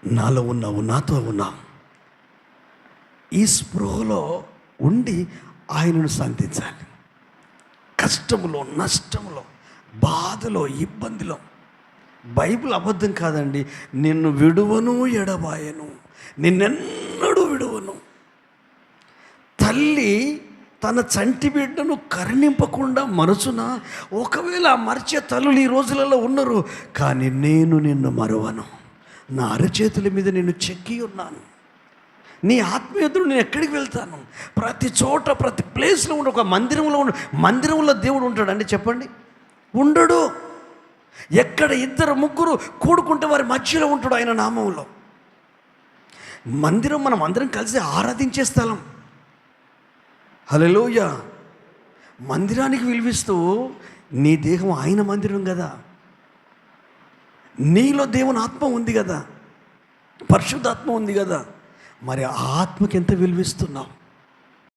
నాలో ఉన్నావు, నాతో ఉన్నావు. ఈ స్పృహలో ఉండి ఆయనను శాంతించాలి. కష్టములో, నష్టములో, బాధలో, ఇబ్బందిలో. బైబిల్ అబద్ధం కాదండి. నిన్ను విడువను, ఎడబాయను, నిన్నెన్నడూ విడువను. తల్లి తన చంటి బిడ్డను కరుణింపకుండా మరచున. ఒకవేళ మరిచే తల్లులు ఈ రోజులలో ఉన్నారు, కానీ నేను నిన్ను మరువను. నా అరచేతుల మీద నేను చెక్కి ఉన్నాను. నీ ఆత్మీయతను నేను ఎక్కడికి వెళ్తాను? ప్రతి చోట, ప్రతి ప్లేస్లో ఉండి, ఒక మందిరంలో దేవుడు ఉంటాడండి చెప్పండి? ఉండడు. ఎక్కడ ఇద్దరు ముగ్గురు కూడుకుంటే వారి మధ్యలో ఉంటాడు ఆయన నామంలో. మందిరం మనం అందరం కలిసి ఆరాధించే స్థలం. హల్లెలూయా. మందిరానికి విలువిస్తూ నీ దేహం ఆయన మందిరం కదా, నీలో దేవుని ఆత్మ ఉంది కదా, పరిశుద్ధాత్మ ఉంది కదా, మరి ఆ ఆత్మకి ఎంత విలువిస్తున్నావు?